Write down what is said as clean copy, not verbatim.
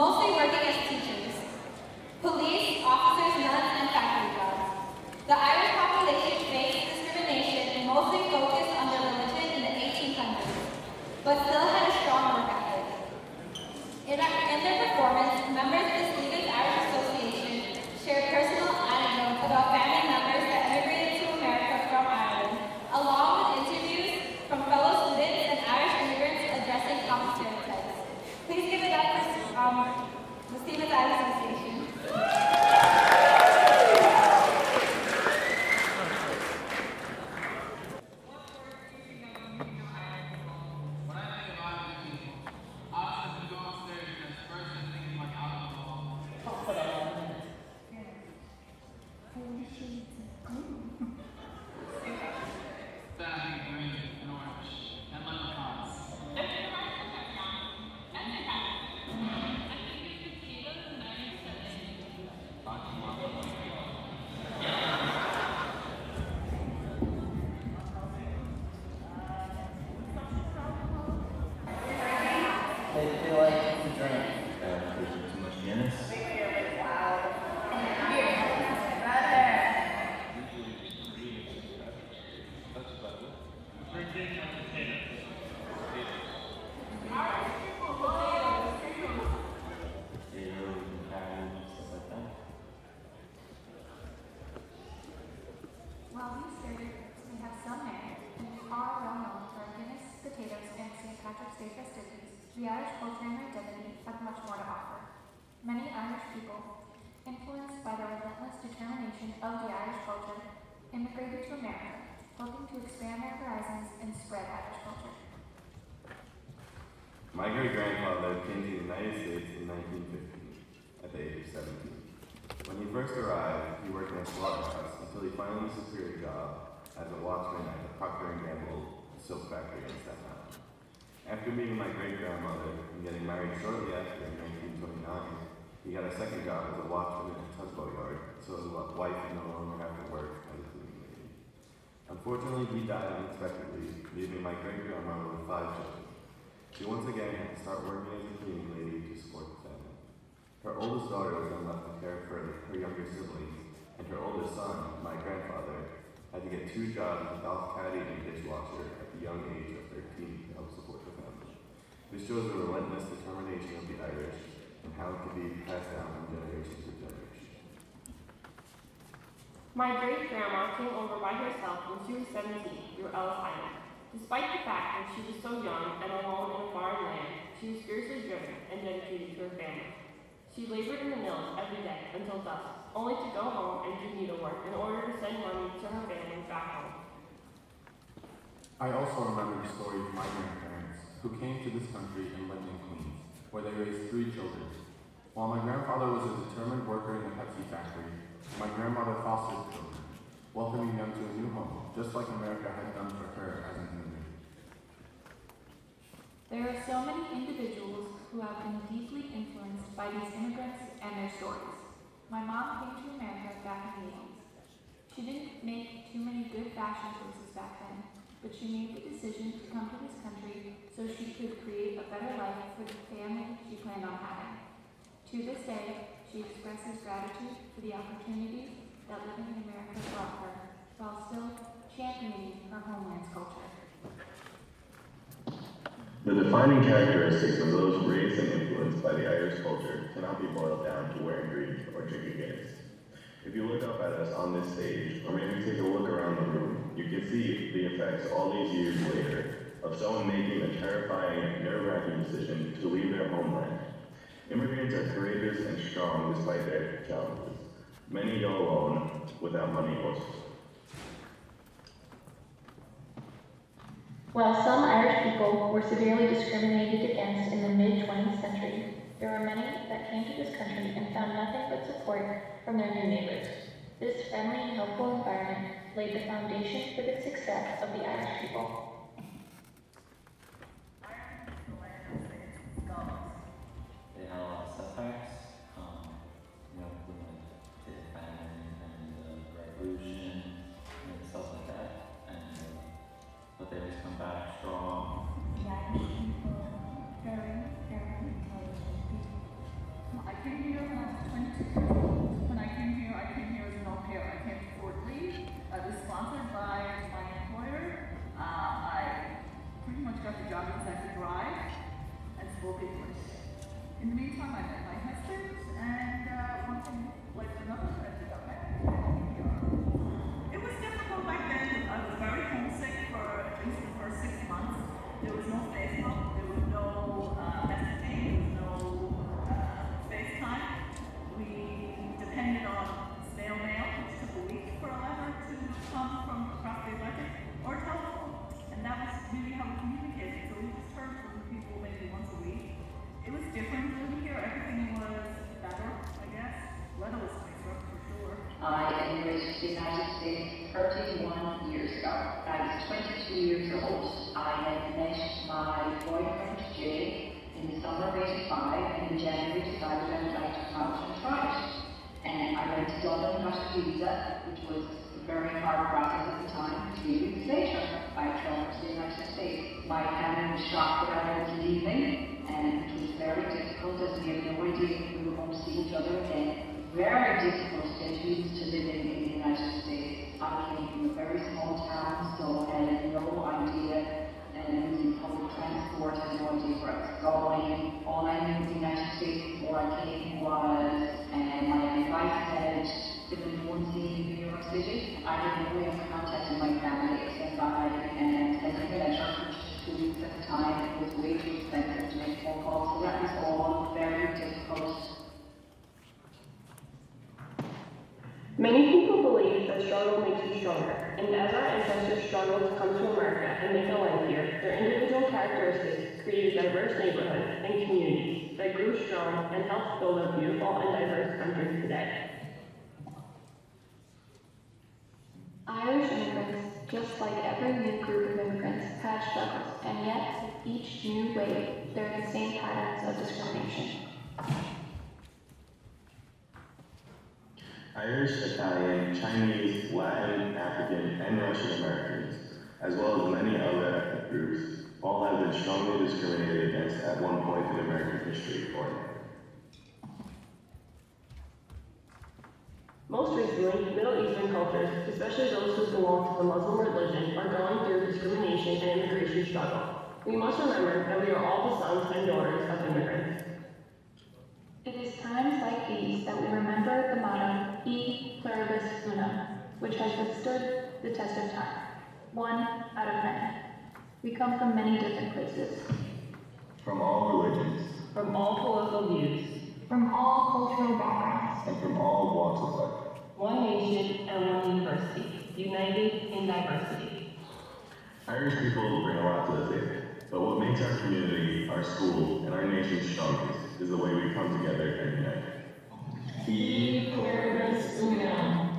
mostly working as teachers, police, officers, nuns, and factory jobs. The Irish population faced discrimination and mostly focused on their religion in the 1800s, but still had a strong work ethic. In their performance, members of the Stevens Irish Association shared personal anecdotes about family members that immigrated to America from Ireland, along with interviews from fellow students and Irish immigrants addressing common stereotypes. Please give it up for the Stevens Irish Association. The Irish culture and identity have much more to offer. Many Irish people, influenced by the relentless determination of the Irish culture, immigrated to America, hoping to expand their horizons and spread Irish culture. My great-grandfather came to the United States in 1915, at the age of 17. When he first arrived, he worked in a slaughterhouse until he finally secured a job as a watchman at the Procter & Gamble silk factory in Staten Island. After meeting my great-grandmother and getting married shortly after in 1929, he got a second job as a watchman in a tugboat yard, so his wife would no longer have to work as a cleaning lady. Unfortunately, he died unexpectedly, leaving my great-grandmother with 5 children. She once again had to start working as a cleaning lady to support the family. Her oldest daughter was then left to care for her younger siblings, and her oldest son, my grandfather, had to get 2 jobs as a golf caddy and dishwasher at the young age of 13 to help support the family. This shows the relentless determination of the Irish and how it can be passed down from generation to generation. My great-grandma came over by herself when she was 17 through Ellis Island. Despite the fact that she was so young and alone in a foreign land, she was fiercely driven and dedicated to her family. She labored in the mills every day until dusk, only to go home and do needlework in order to send money to her family back home. I also remember the story of my grandparents, who came to this country and lived in Queens, where they raised 3 children. While my grandfather was a determined worker in the Pepsi factory, my grandmother fostered children, welcoming them to a new home, just like America had done for her as an immigrant. There are so many individuals who have been deeply influenced by these immigrants and their stories. My mom came to America back in the 80s. She didn't make too many good fashion choices back then, but she made the decision to come to this country so she could create a better life for the family she planned on having. To this day, she expresses gratitude for the opportunities that living in America brought her, while still championing her homeland's culture. The defining characteristics of those raised and influenced by the Irish culture cannot be boiled down to wearing green or drinking Guinness. If you look up at us on this stage, or maybe take a look around the room, you can see the effects all these years later of someone making a terrifying, nerve-wracking decision to leave their homeland. Immigrants are courageous and strong despite their challenges. Many go alone without money or support. While some Irish people were severely discriminated against in the mid-20th century, there were many that came to this country and found nothing but support from their new neighbors. This friendly and helpful environment laid the foundation for the success of the Irish people. They had a lot of setbacks, the famine and the revolution and stuff like that, but they just come back strong. The Irish people are very, very intelligent people. In the meantime, I met my husband, and one thing led to another, and we got married. And here we are. It was difficult back then. I was very homesick for at least the first 6 months. There was no Facebook, there was no messaging, there was no FaceTime. We depended on snail mail, which took a week for a letter to come from across the Atlantic, or telephone. And that was really how we communicated. So we just heard from people maybe once a week. It was different living here. Everything was better, I guess. Weather was nicer, for sure. I immigrated to the United States 31 years ago. I was 22 years old. I had met my boyfriend, Jay, in the summer of '85, and in January decided I would like to come out and try it. And I went to Dublin, got a visa, which was a very hard process at the time. 3 weeks later, I traveled to the United States. My family was shocked that I was leaving, and it was very difficult as we had no idea if we were going to see each other again. Very difficult to get used to living in the United States. I came from a very small town, so I had no idea using public transport, I had no idea where I was going. All I knew of the United States before I came was my advice said, living in one city in New York City. I had no way of contacting my family except by sending a letter, which 2 weeks at the time. It was way too expensive to make phone calls, so that was all very difficult. Many people believe that struggle makes you stronger, and as our ancestors struggled to come to America and make a life here, their individual characteristics created diverse neighborhoods and communities that grew strong and helped build a beautiful and diverse country today. Irish immigrants, just like every new group of immigrants, had struggles, and yet, with each new wave, there are the same patterns of discrimination. Irish, Italian, Chinese, Latin, African, and Russian Americans, as well as many other ethnic groups, all have been strongly discriminated against at one point in American history or another. Most recently, Middle Eastern cultures, especially those who belong to the Muslim religion, are going through discrimination and immigration struggle. We must remember that we are all the sons and daughters of immigrants. It is times like these that we remember the motto, E pluribus unum, which has withstood the test of time. One out of many. We come from many different places. From all religions. From all political views. From all cultural backgrounds. And from all walks of life. One nation and one university, united in diversity. Irish people bring a lot to the table, but what makes our community, our school, and our nation strongest is the way we come together and unite. E pluribus unum.